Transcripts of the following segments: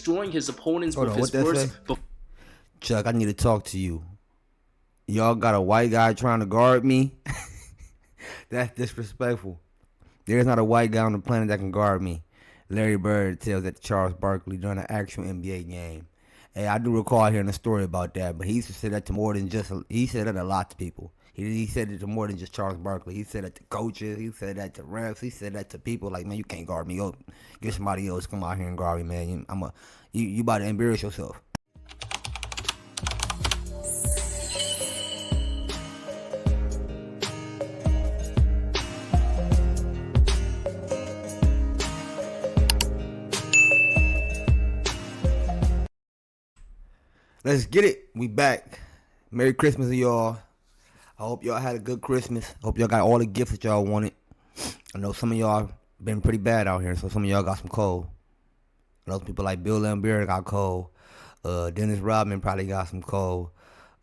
destroying his opponents Hold with on, his what that worst. say? Chuck, I need to talk to you. Y'all got a white guy trying to guard me? That's disrespectful. There's not a white guy on the planet that can guard me. Larry Bird tells that to Charles Barkley during an actual NBA game. Hey, I do recall hearing a story about that, but he used to say that to more than just, he said that a lot to people. He said it to more than just Charles Barkley. He said that to coaches. He said that to refs. He said that to people like, man, you can't guard me. Go get somebody else come out here and guard me, man. You about to embarrass yourself. Let's get it. We back. Merry Christmas to y'all. I hope y'all had a good Christmas. I hope y'all got all the gifts that y'all wanted. I know some of y'all been pretty bad out here, so some of y'all got some cold. Those people like Bill Laimbeer got cold. Dennis Rodman probably got some cold.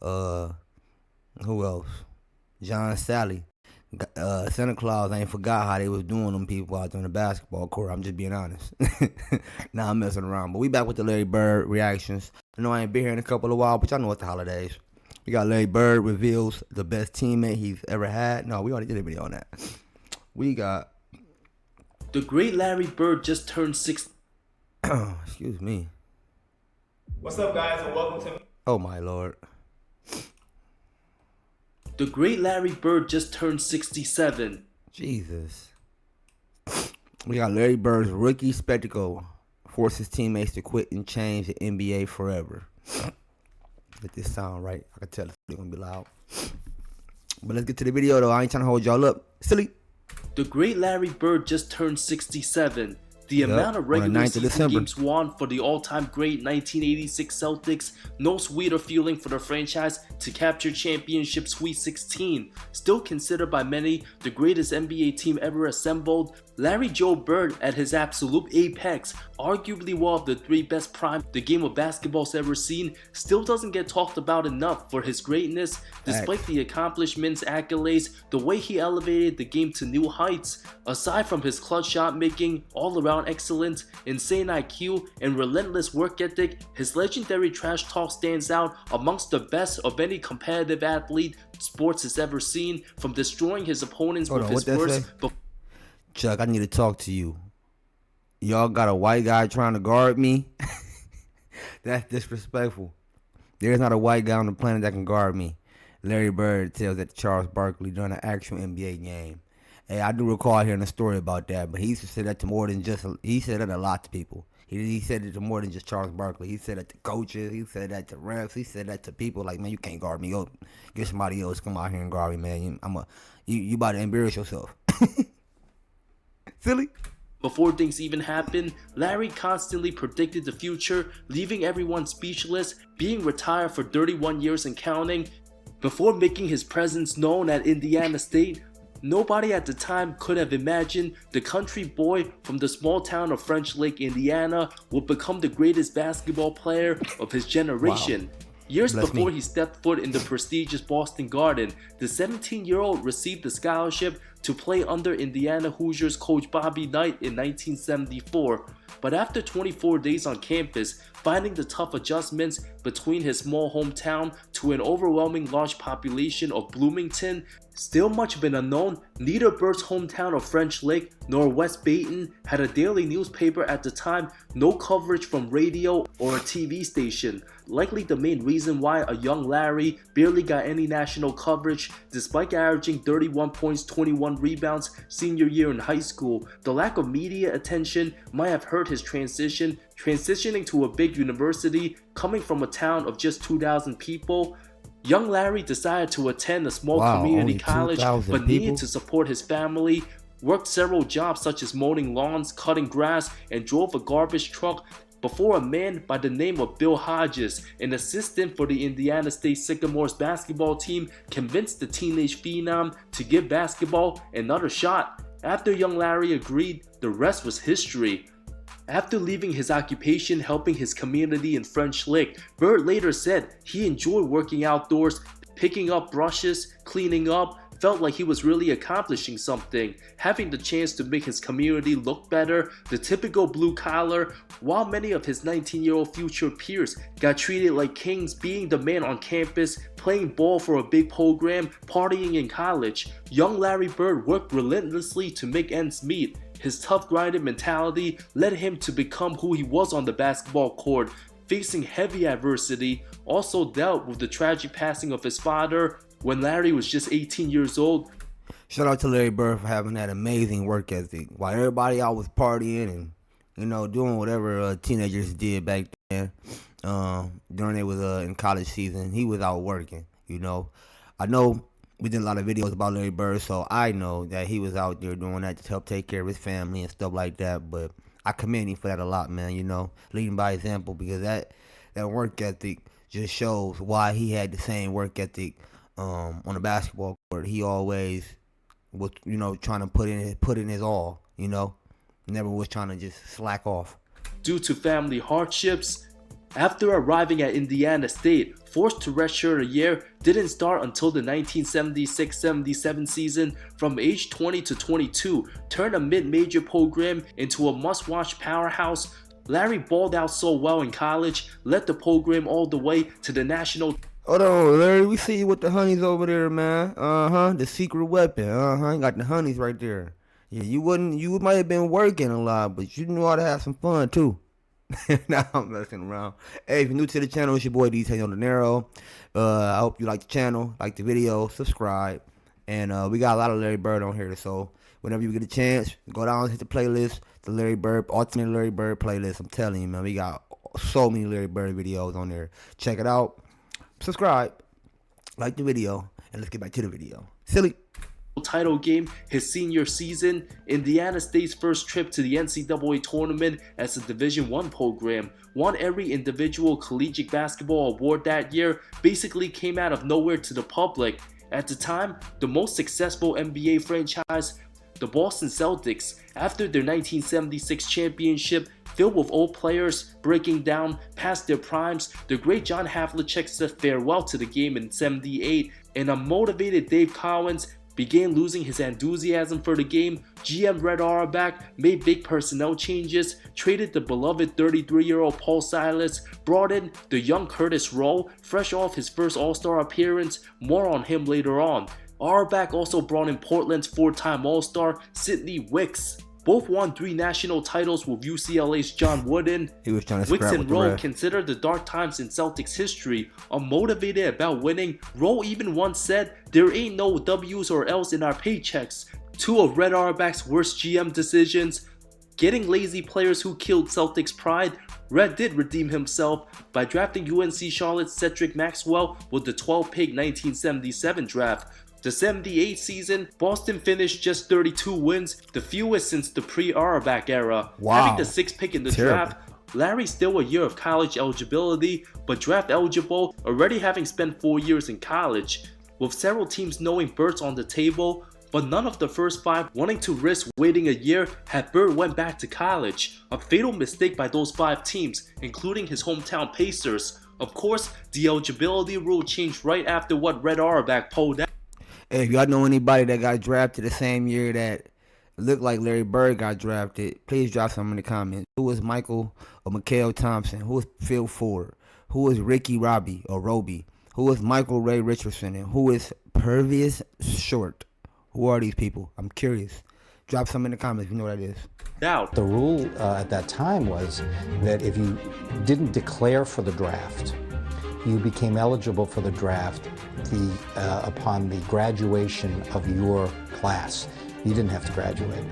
Who else? John Sally. Santa Claus ain't forgot how they was doing them people out there on the basketball court. I'm just being honest. Nah, I'm messing around. But we back with the Larry Bird reactions. I know I ain't been here in a couple of while, but y'all know it's the holidays. We got Larry Bird reveals the best teammate he's ever had. No, we already did a video on that. We got... The great Larry Bird just turned 6. Excuse me. What's up, guys, and welcome to... Oh, my Lord. The great Larry Bird just turned 67. Jesus. We got Larry Bird's rookie spectacle forces teammates to quit and change the NBA forever. Get this sound right. I can tell it's gonna be loud. But let's get to the video though. I ain't trying to hold y'all up. Silly. The great Larry Bird just turned 67. The amount of regular season games won for the all-time great 1986 Celtics, no sweeter feeling for the franchise to capture championship Sweet 16. Still considered by many the greatest NBA team ever assembled, Larry Joe Bird at his absolute apex, arguably one of the 3 best prime the game of basketball's ever seen, still doesn't get talked about enough for his greatness. Despite the accomplishments, accolades, the way he elevated the game to new heights. Aside from his clutch shot making, all-around excellence, insane IQ, and relentless work ethic, his legendary trash talk stands out amongst the best of any competitive athlete sports has ever seen, from destroying his opponents with his worst. Chuck, I need to talk to you. Y'all got a white guy trying to guard me? That's disrespectful. There's not a white guy on the planet that can guard me. Larry Bird tells that to Charles Barkley during an actual NBA game. Hey, I do recall hearing a story about that, but he used to say that to more than just, he said that a lot to people. He said it to more than just Charles Barkley. He said that to coaches. He said that to refs. He said that to people like, man, you can't guard me. Go get somebody else come out here and guard me, man. You about to embarrass yourself. Silly. Before things even happened, Larry constantly predicted the future, leaving everyone speechless, being retired for 31 years and counting. Before making his presence known at Indiana State, nobody at the time could have imagined the country boy from the small town of French Lake, Indiana would become the greatest basketball player of his generation. Wow. Years before he stepped foot in the prestigious Boston Garden, the 17-year-old received a scholarship to play under Indiana Hoosiers coach Bobby Knight in 1974. But after 24 days on campus, finding the tough adjustments between his small hometown to an overwhelming large population of Bloomington, still much of an unknown, neither Bird's hometown of French Lake nor West Baton had a daily newspaper at the time, no coverage from radio or a TV station. Likely the main reason why a young Larry barely got any national coverage despite averaging 31 points, 21 rebounds senior year in high school. The lack of media attention might have hurt his transitioning to a big university coming from a town of just 2,000 people. Young Larry decided to attend a small community college but needed to support his family, worked several jobs such as mowing lawns, cutting grass, and drove a garbage truck before a man by the name of Bill Hodges, an assistant for the Indiana State Sycamores basketball team, convinced the teenage phenom to give basketball another shot. After young Larry agreed, the rest was history. After leaving his occupation helping his community in French Lick, Bird later said he enjoyed working outdoors, picking up brushes, cleaning up, felt like he was really accomplishing something, having the chance to make his community look better, the typical blue collar, while many of his 19-year-old future peers got treated like kings, being the man on campus, playing ball for a big program, partying in college. Young Larry Bird worked relentlessly to make ends meet. His tough grinding mentality led him to become who he was on the basketball court, facing heavy adversity, also dealt with the tragic passing of his father when Larry was just 18 years old. Shout out to Larry Bird for having that amazing work ethic. While everybody out was partying and doing whatever teenagers did back then, during they was in college season, he was out working. I know we did a lot of videos about Larry Bird, so I know that he was out there doing that to help take care of his family and stuff like that. But I commend him for that a lot, man. Leading by example, because that work ethic just shows why he had the same work ethic on the basketball court. He always was, trying to put in his all. Never was trying to just slack off. Due to family hardships, after arriving at Indiana State, forced to redshirt a year, didn't start until the 1976-77 season. From age 20 to 22, turned a mid-major program into a must-watch powerhouse. Larry balled out so well in college, led the program all the way to the national. Hold on, Larry, we see you with the honeys over there, man. The secret weapon. You got the honeys right there. Yeah, you might have been working a lot, but you knew how to have some fun too. Nah, I'm messing around. Hey, if you're new to the channel, it's your boy DtaeNoDinero. I hope you like the channel, like the video, subscribe. And we got a lot of Larry Bird on here, so whenever you get a chance, go down and hit the playlist, the Larry Bird, Ultimate Larry Bird playlist. I'm telling you, man, we got so many Larry Bird videos on there. Check it out. Subscribe, like the video, and let's get back to the video. Silly. Title game his senior season, Indiana State's first trip to the NCAA tournament as a Division I program, won every individual collegiate basketball award that year, basically came out of nowhere to the public. At the time, the most successful NBA franchise, the Boston Celtics, after their 1976 championship, filled with old players breaking down past their primes, the great John Havlicek said farewell to the game in '78, and unmotivated Dave Cowens began losing his enthusiasm for the game. GM Red Auerbach made big personnel changes, traded the beloved 33-year-old Paul Silas, brought in the young Curtis Rowe, fresh off his first All-Star appearance. More on him later on. Auerbach also brought in Portland's four-time All-Star Sidney Wicks. Both won 3 national titles with UCLA's John Wooden. He was trying to Wicks scrap and with the Rowe ref. considered the dark times in Celtics history. Unmotivated about winning, Rowe even once said, "There ain't no W's or L's in our paychecks." 2 of Red Auerbach's worst GM decisions. Getting lazy players who killed Celtics pride. Red did redeem himself by drafting UNC Charlotte's Cedric Maxwell with the 12th pick 1977 draft. The '78 season, Boston finished just 32 wins, the fewest since the pre-Auerbach era. Wow. Having the 6th pick in the draft, Larry still a year of college eligibility, but draft eligible, already having spent 4 years in college. With several teams knowing Bird's on the table, but none of the first 5 wanting to risk waiting a year had Bird went back to college. A fatal mistake by those 5 teams, including his hometown Pacers. Of course, the eligibility rule changed right after what Red Auerbach pulled out. Hey, if y'all know anybody that got drafted the same year that looked like Larry Bird got drafted, please drop some in the comments. Who was Michael or Mikael Thompson? Who was Phil Ford? Who was Ricky Robbie or Roby? Who was Michael Ray Richardson? And who is Purvis Short? Who are these people? I'm curious. Drop some in the comments if you know what that is. The rule at that time was that if you didn't declare for the draft, you became eligible for the draft upon the graduation of your class. You didn't have to graduate.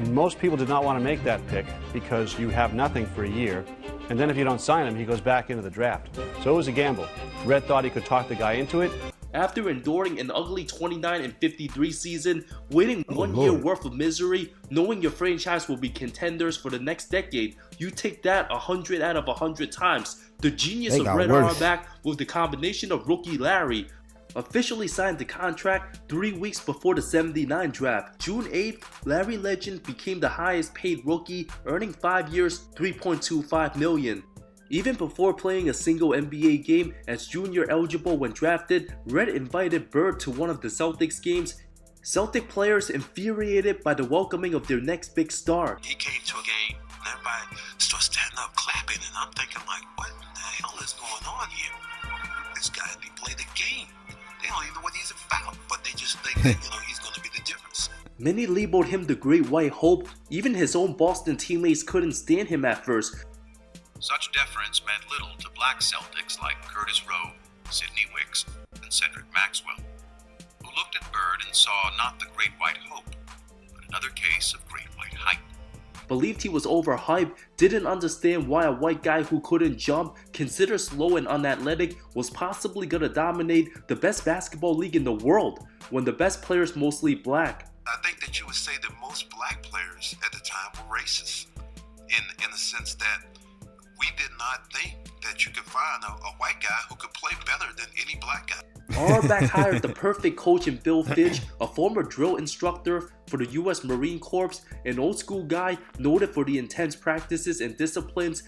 Most people did not want to make that pick because you have nothing for a year, and then if you don't sign him, he goes back into the draft. So it was a gamble. Red thought he could talk the guy into it. After enduring an ugly 29-53 season, waiting 1 year worth of misery, knowing your franchise will be contenders for the next decade, you take that 100 out of 100 times. The genius of Red Auerbach with the combination of rookie Larry officially signed the contract 3 weeks before the '79 draft. June 8th, Larry Legend became the highest paid rookie, earning 5 years, $3.25 million. Even before playing a single NBA game as junior eligible when drafted, Red invited Bird to one of the Celtics games. Celtic players infuriated by the welcoming of their next big star. He came to a game and everybody started standing up clapping, and I'm thinking like, what the hell is going on here? This guy, he played the game. They don't even know what he's about, but they just think that, he's going to be the difference. Many labeled him the Great White Hope. Even his own Boston teammates couldn't stand him at first. Such deference meant little to black Celtics like Curtis Rowe, Sidney Wicks, and Cedric Maxwell, who looked at Bird and saw not the Great White Hope, but another case of Great White Hype. Believed he was overhyped, didn't understand why a white guy who couldn't jump, considered slow and unathletic, was possibly gonna dominate the best basketball league in the world, when the best players mostly black. I think that you would say that most black players at the time were racist, in the sense that we did not think that you could find a white guy who could play better than any black guy. Auerbach hired the perfect coach in Bill Fitch, a former drill instructor for the U.S. Marine Corps, an old school guy noted for the intense practices and disciplines,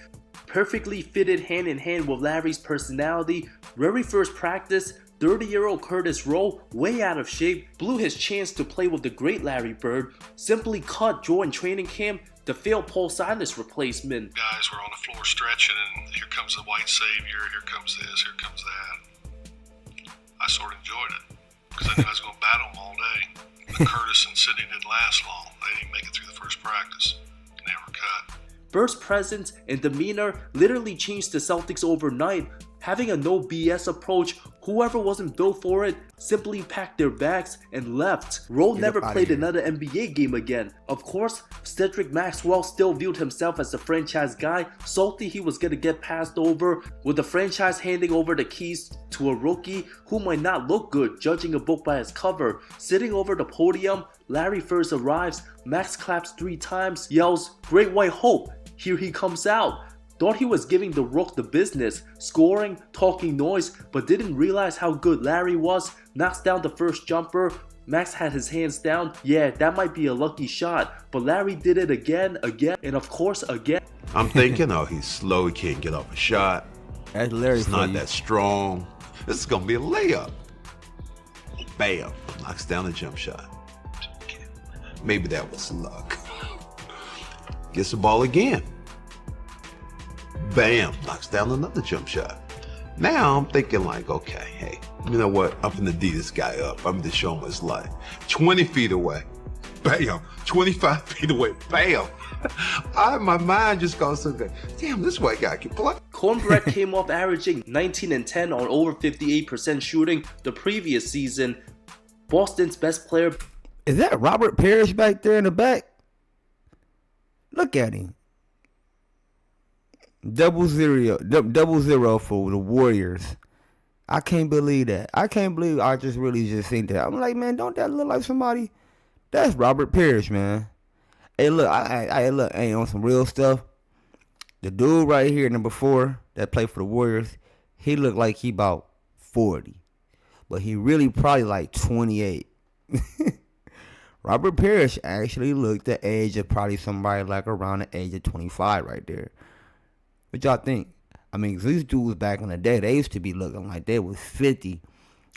perfectly fitted hand in hand with Larry's personality. Very first practice, 30-year-old Curtis Rowe, way out of shape, blew his chance to play with the great Larry Bird, simply cut during training camp, the failed Paul Silas replacement. Guys were on the floor stretching, and here comes the white savior, here comes this, here comes that. I sort of enjoyed it, because I knew I was going to battle them all day. The Curtis and Sidney didn't last long. They didn't make it through the first practice. They were cut. Bird's presence and demeanor literally changed the Celtics overnight. Having a no BS approach, whoever wasn't built for it simply packed their bags and left. Rowe never played another NBA game again. Of course, Cedric Maxwell still viewed himself as the franchise guy, salty he was gonna get passed over, with the franchise handing over the keys to a rookie who might not look good judging a book by its cover. Sitting over the podium, Larry first arrives, Max claps 3 times, yells, "Great White Hope, here he comes out." Thought he was giving the Rook the business, scoring, talking noise, but didn't realize how good Larry was. Knocks down the first jumper. Max had his hands down. Yeah, that might be a lucky shot, but Larry did it again, and of course again. I'm thinking, he's slow, he can't get off a shot. That's Larry. He's not that strong. This is going to be a layup. Bam, knocks down the jump shot. Maybe that was luck. Gets the ball again. Bam, knocks down another jump shot. Now I'm thinking like, okay, hey, you know what? I'm gonna D this guy up. I'm gonna show him his life. 20 feet away, bam. 25 feet away, bam. My mind just goes to the, damn, this white guy can play. Cornbread came off averaging 19 and 10 on over 58% shooting the previous season. Boston's best player. Is that Robert Parrish back there in the back? Look at him. 0-0 for the Warriors. I can't believe that. I can't believe I just seen that. I'm like, man, don't that look like somebody? That's Robert Parrish, man. Hey, look, look, hey, on some real stuff. The dude right here, number 4, that played for the Warriors, he looked like he about 40. But he really probably like 28. Robert Parrish actually looked the age of probably somebody like around the age of 25 right there. What y'all think? I mean, these dudes back in the day, they used to be looking like they was 50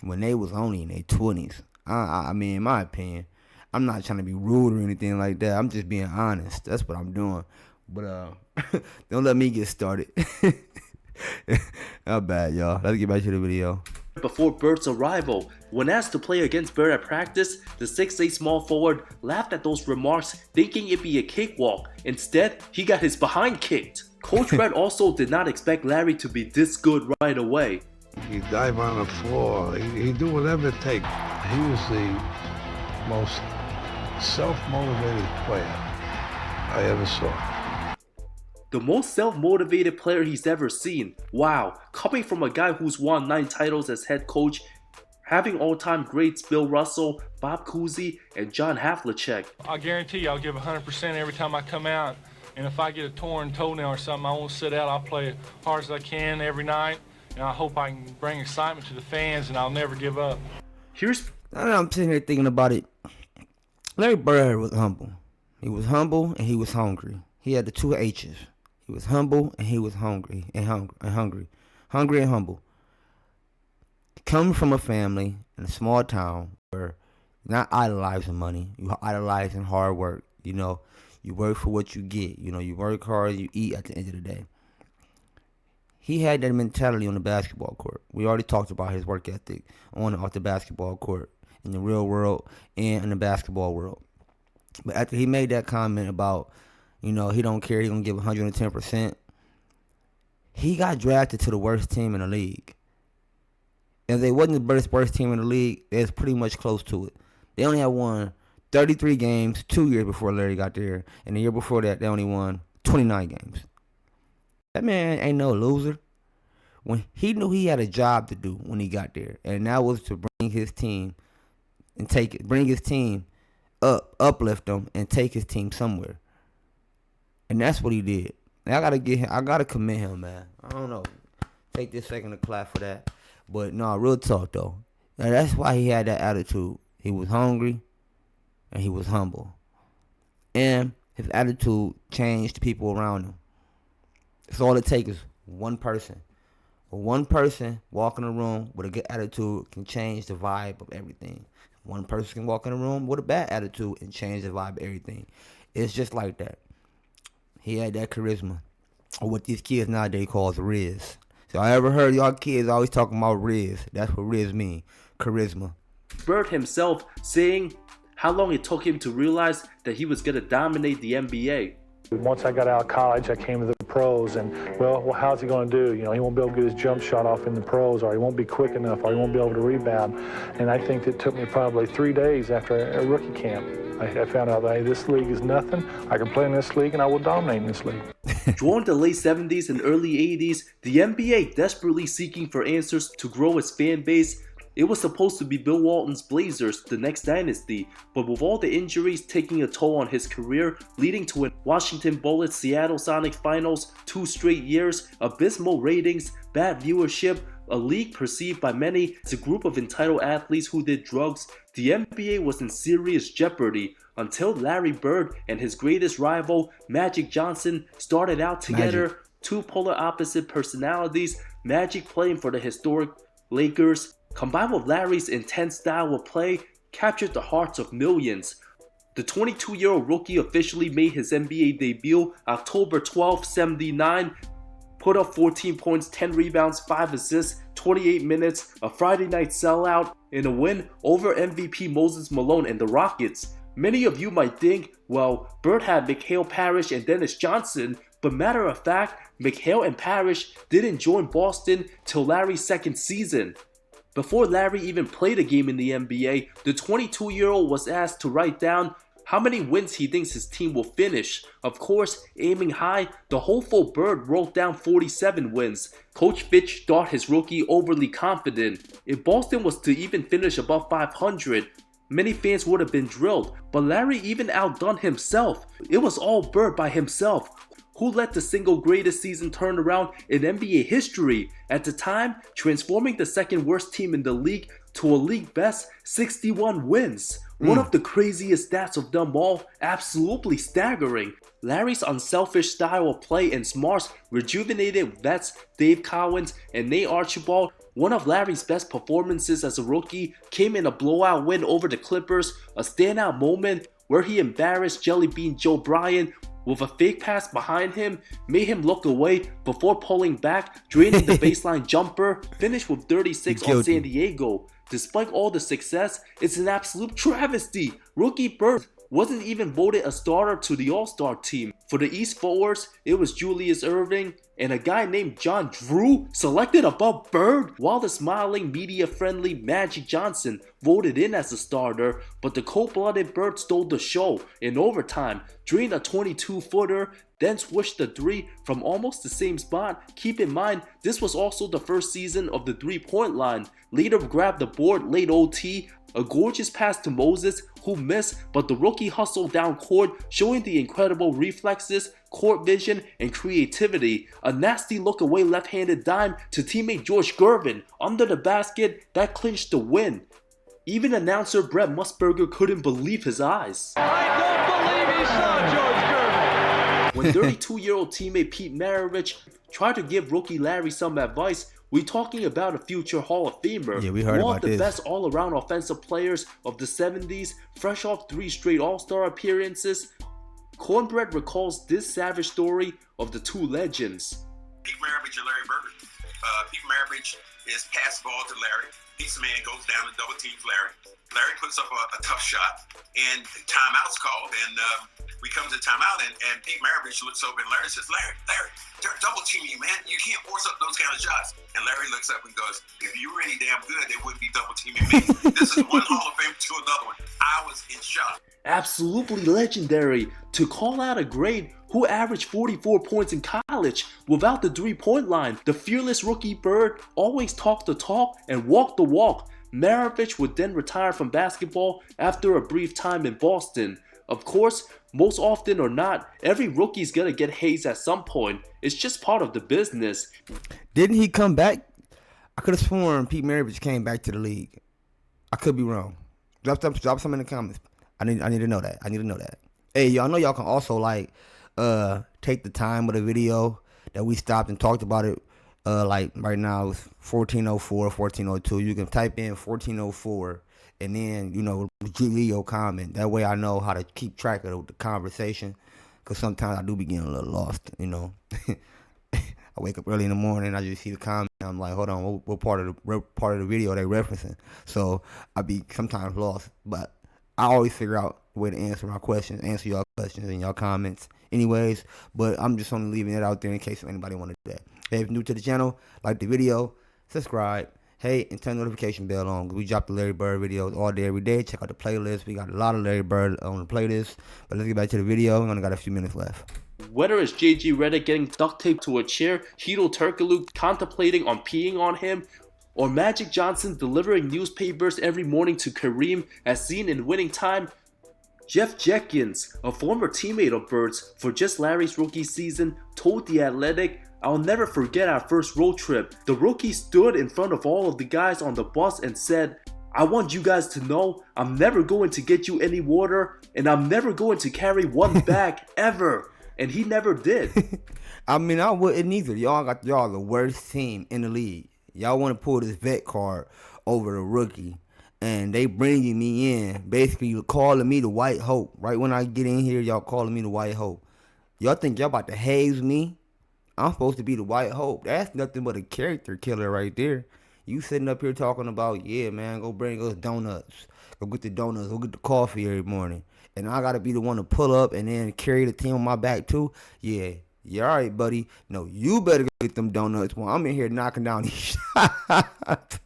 when they was only in their 20s. I mean, in my opinion, I'm not trying to be rude or anything like that. I'm just being honest. That's what I'm doing. But don't let me get started. Not bad, y'all. Let's get back to the video. Before Bird's arrival, when asked to play against Bird at practice, the 6'8" small forward laughed at those remarks, thinking it'd be a cakewalk. Instead, he got his behind kicked. Coach Red also did not expect Larry to be this good right away. He dive on the floor. He do whatever it takes. He was the most self-motivated player I ever saw. The most self-motivated player he's ever seen. Wow, coming from a guy who's won 9 titles as head coach, having all-time greats Bill Russell, Bob Cousy, and John Havlicek. I guarantee you I'll give 100% every time I come out. And if I get a torn toenail or something, I won't sit out. I'll play as hard as I can every night. And I hope I can bring excitement to the fans, and I'll never give up. I'm sitting here thinking about it. Larry Bird was humble. He was humble and he was hungry. He had the 2 H's. He was humble and he was hungry. Hungry and humble. Coming from a family in a small town where Not idolizing money. You idolizing hard work. You know, you work for what you get. You know, you work hard, you eat at the end of the day. He had that mentality on the basketball court. We already talked about his work ethic on and off the basketball court, in the real world and in the basketball world. But after he made that comment about, you know, he don't care, he gonna give 110%, he got drafted to the worst team in the league. If they wasn't the worst team in the league, they was pretty much close to it. They only had won 33 games 2 years before Larry got there, and the year before that, they only won 29 games. That man ain't no loser. When he knew he had a job to do when he got there, and that was to bring his team and bring his team up, uplift them, and take his team somewhere. And that's what he did. And I gotta commend him, man. I don't know. Take this second to clap for that. But no, real talk though. Now, that's why he had that attitude. He was hungry and he was humble. And his attitude changed the people around him. It's all it takes is one person. One person walk in a room with a good attitude can change the vibe of everything. One person can walk in a room with a bad attitude and change the vibe of everything. It's just like that. He had that charisma, or what these kids nowadays calls Riz. So I ever heard y'all kids always talking about Riz. That's what Riz mean, charisma. Bird himself saying how long it took him to realize that he was going to dominate the NBA. Once I got out of college, I came to the pros, and well, how's he going to do? You know, he won't be able to get his jump shot off in the pros, or he won't be quick enough, or he won't be able to rebound. And I think it took me probably 3 days after a rookie camp. I found out that, hey, this league is nothing. I can play in this league, and I will dominate in this league. During the late 70s and early 80s, the NBA desperately seeking for answers to grow its fan base. It was supposed to be Bill Walton's Blazers, the next dynasty, but with all the injuries taking a toll on his career, leading to a Washington Bullets Seattle Sonics finals 2 straight years, abysmal ratings, bad viewership, a league perceived by many as a group of entitled athletes who did drugs, the NBA was in serious jeopardy until Larry Bird and his greatest rival, Magic Johnson, started out together. Two polar opposite personalities, Magic playing for the historic Lakers, combined with Larry's intense style of play, captured the hearts of millions. The 22-year-old rookie officially made his NBA debut October 12, 79, put up 14 points, 10 rebounds, 5 assists, 28 minutes, a Friday night sellout, in a win over MVP Moses Malone and the Rockets. Many of you might think, well, Bird had Mikhail Parrish and Dennis Johnson, but matter of fact, Mikhail and Parrish didn't join Boston till Larry's second season. Before Larry even played a game in the NBA, the 22-year-old was asked to write down how many wins he thinks his team will finish. Of course, aiming high, the hopeful Bird wrote down 47 wins. Coach Fitch thought his rookie overly confident. If Boston was to even finish above 500, many fans would have been drilled, but Larry even outdone himself. It was all Bird by himself, who led the single greatest season turnaround in NBA history, at the time transforming the second worst team in the league to a league best 61 wins. One of the craziest stats of them all, absolutely staggering. Larry's unselfish style of play and smarts rejuvenated vets Dave Cowens and Nate Archibald. One of Larry's best performances as a rookie came in a blowout win over the Clippers, a standout moment where he embarrassed Jelly Bean Joe Bryant with a fake pass behind him, made him look away before pulling back, draining the baseline jumper, finished with 36 on San Diego. Despite all the success, it's an absolute travesty. Rookie Bird wasn't even voted a starter to the All-Star team. For the East forwards, it was Julius Erving and a guy named John Drew selected above Bird, while the smiling, media-friendly Magic Johnson voted in as a starter, but the cold-blooded Bird stole the show in overtime, drained a 22-footer, then swished the 3 from almost the same spot. Keep in mind, this was also the first season of the 3-point line. Later grabbed the board late OT, a gorgeous pass to Moses, who missed, but the rookie hustled down court, showing the incredible reflexes, court vision, and creativity. A nasty look away left-handed dime to teammate George Gervin under the basket that clinched the win. Even announcer Brett Musburger couldn't believe his eyes. I don't believe he saw George Gervin. When 32-year-old teammate Pete Maravich tried to give rookie Larry some advice, We talking about a future Hall of Famer, Yeah, we heard one about of the this. best all-around offensive players of the 70s, fresh off 3 straight All-Star appearances. Cornbread recalls this savage story of the two legends. Pete Maravich and Larry Bird. Pete Maravich is pass ball to Larry. Pizza Man goes down and double teams Larry. Larry puts up a tough shot, and timeout's called, and we come to timeout, and Pete Maravich looks over, and Larry says, Larry, they're double teaming you, man. You can't force up those kind of shots. And Larry looks up and goes, if you were any damn good, they wouldn't be double teaming me. This is one Hall of Fame to another one. I was in shock. Absolutely legendary to call out a great who averaged 44 points in college without the three-point line. The fearless rookie Bird always talked the talk and walked the walk. Maravich would then retire from basketball after a brief time in Boston. Of course, most often or not, every rookie's gonna get hazed at some point. It's just part of the business. Didn't he come back? I could have sworn Pete Maravich came back to the league. I could be wrong. Drop some in the comments. I need to know that. I need to know that. Hey, y'all know y'all can also take the time of the video that we stopped and talked about it. Like right now it's 1404, 1402. You can type in 1404 and then, leave your comment. That way I know how to keep track of the conversation. Because sometimes I do be getting a little lost, I wake up early in the morning, I just see the comment, I'm like, hold on, what part of the video they referencing? So I be sometimes lost, but I always figure out a way to answer y'all questions in y'all comments anyways, but I'm just only leaving it out there in case anybody want to do that. Hey, if you're new to the channel, like the video, subscribe, hey, and turn the notification bell on. We drop the Larry Bird videos all day, every day. Check out the playlist. We got a lot of Larry Bird on the playlist, but let's get back to the video. We only got a few minutes left. Whether it's JG Redick getting duct taped to a chair, Hedo Turkoglu contemplating on peeing on him, or Magic Johnson delivering newspapers every morning to Kareem as seen in Winning Time, Jeff Jenkins, a former teammate of Bird's for just Larry's rookie season, told The Athletic, "I'll never forget our first road trip. The rookie stood in front of all of the guys on the bus and said, I want you guys to know I'm never going to get you any water and I'm never going to carry one bag ever." And he never did. I mean, I wouldn't either. Y'all the worst team in the league. Y'all want to pull this vet card over the rookie. And they bringing me in, basically calling me the White Hope. Right when I get in here, y'all calling me the White Hope. Y'all think y'all about to haze me? I'm supposed to be the White Hope. That's nothing but a character killer right there. You sitting up here talking about, yeah, man, go bring us donuts. Go get the donuts. Go get the coffee every morning. And I got to be the one to pull up and then carry the team on my back too? Yeah, all right, buddy. No, you better go get them donuts. Well, I'm in here knocking down these shots.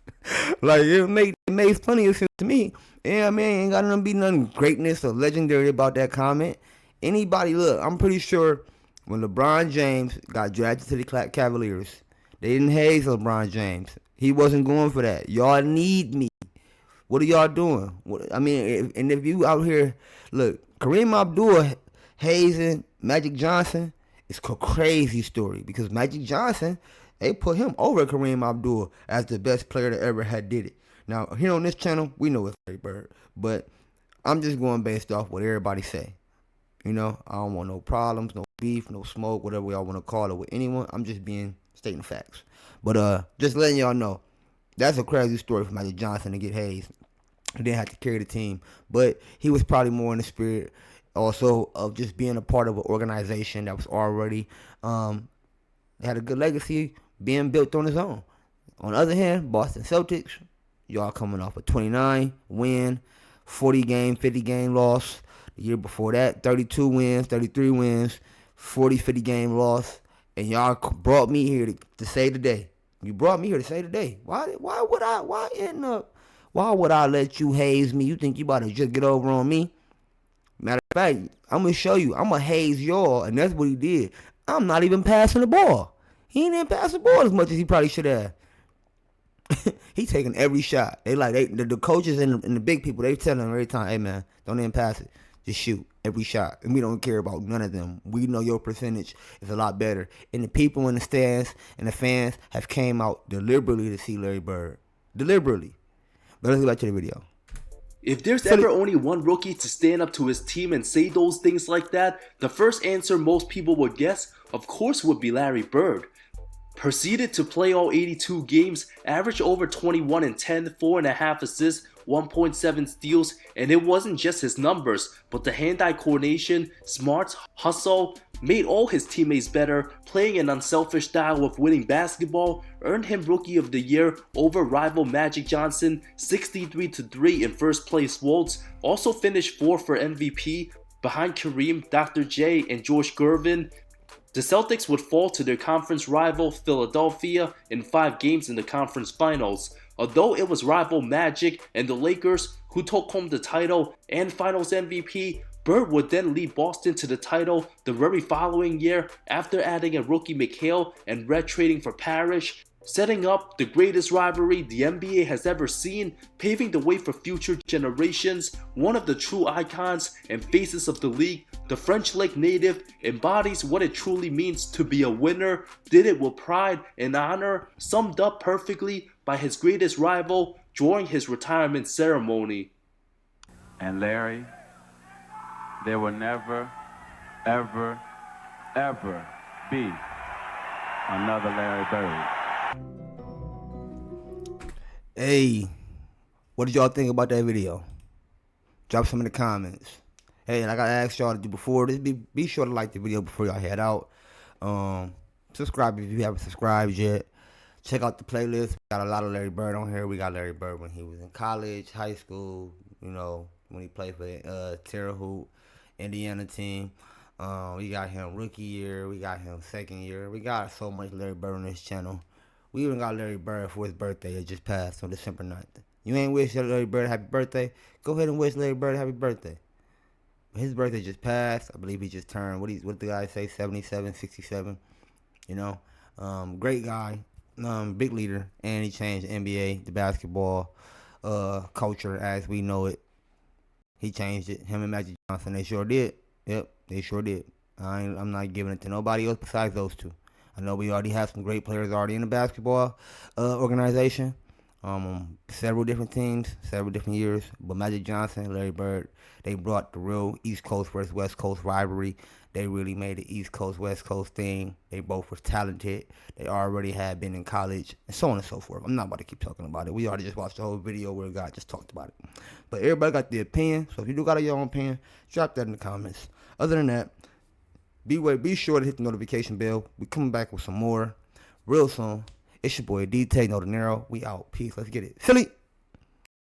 Like, it made plenty of sense to me. Yeah, man, ain't got to be nothing greatness or legendary about that comment. Anybody, look, I'm pretty sure when LeBron James got drafted to the Cavaliers, they didn't haze LeBron James. He wasn't going for that. Y'all need me. What are y'all doing? If you out here, look, Kareem Abdul hazing Magic Johnson, it's a crazy story because Magic Johnson, they put him over Kareem Abdul as the best player that ever had did it. Now, here on this channel, we know it's Larry Bird, but I'm just going based off what everybody say. I don't want no problems, no beef, no smoke, whatever y'all want to call it with anyone. I'm just stating facts. But just letting y'all know, that's a crazy story for Magic Johnson to get hazed. He didn't have to carry the team, but he was probably more in the spirit also of just being a part of an organization that was already had a good legacy being built on his own. On the other hand, Boston Celtics, y'all coming off a 29 win, 40 game, 50 game loss. The year before that, 32 wins, 33 wins, 40, 50 game loss. And y'all brought me here to save the day. You brought me here to save the day. Why would I let you haze me? You think you about to just get over on me? Matter of fact, I'm going to show you. I'm going to haze y'all. And that's what he did. I'm not even passing the ball. He ain't even pass the ball as much as he probably should have. He taking every shot. The coaches and the big people, they tell him every time, hey, man, don't even pass it. Just shoot every shot. And we don't care about none of them. We know your percentage is a lot better. And the people in the stands and the fans have came out deliberately to see Larry Bird. Deliberately. But let's go back to the video. If there's ever only one rookie to stand up to his team and say those things like that, the first answer most people would guess, of course, would be Larry Bird. proceeded to play all 82 games, averaged over 21 and 10, 4.5 assists, 1.7 steals, and it wasn't just his numbers, but the hand-eye coordination, smarts, hustle, made all his teammates better, playing an unselfish style of winning basketball, earned him Rookie of the Year over rival Magic Johnson, 63-3 in first place votes, also finished 4th for MVP, behind Kareem, Dr. J, and George Gervin. The Celtics would fall to their conference rival Philadelphia in 5 games in the conference finals. Although it was rival Magic and the Lakers who took home the title and finals MVP, Bird would then lead Boston to the title the very following year after adding a rookie McHale and red trading for Parrish, setting up the greatest rivalry the NBA has ever seen, paving the way for future generations. One of the true icons and faces of the league, the French Lake native embodies what it truly means to be a winner, did it with pride and honor, summed up perfectly by his greatest rival during his retirement ceremony. And Larry, there will never, ever, ever be another Larry Bird. Hey, what did y'all think about that video? Drop some in the comments. Hey, like I asked y'all to do before, be sure to like the video before y'all head out. Subscribe if you haven't subscribed yet. Check out the playlist. We got a lot of Larry Bird on here. We got Larry Bird when he was in college, high school, you know, when he played for the Terre Haute, Indiana team. We got him rookie year. We got him second year. We got so much Larry Bird on this channel. We even got Larry Bird for his birthday. It just passed on December 9th. You ain't wish Larry Bird a happy birthday? Go ahead and wish Larry Bird a happy birthday. His birthday just passed. I believe he just turned, what did the guy say, 77, 67. You know, great guy, big leader, and he changed the NBA, the basketball culture as we know it. He changed it. Him and Magic Johnson, they sure did. Yep, they sure did. I'm not giving it to nobody else besides those two. I know we already have some great players already in the basketball organization. Several different teams, several different years. But Magic Johnson, Larry Bird, they brought the real East Coast versus West Coast rivalry. They really made the East Coast, West Coast thing. They both were talented. They already had been in college, and so on and so forth. I'm not about to keep talking about it. We already just watched the whole video where God just talked about it. But everybody got their opinion, so if you do got your own opinion, drop that in the comments. Other than that, be sure to hit the notification bell. We coming back with some more real soon. It's your boy DtaeNoDinero. We out. Peace. Let's get it. Philly.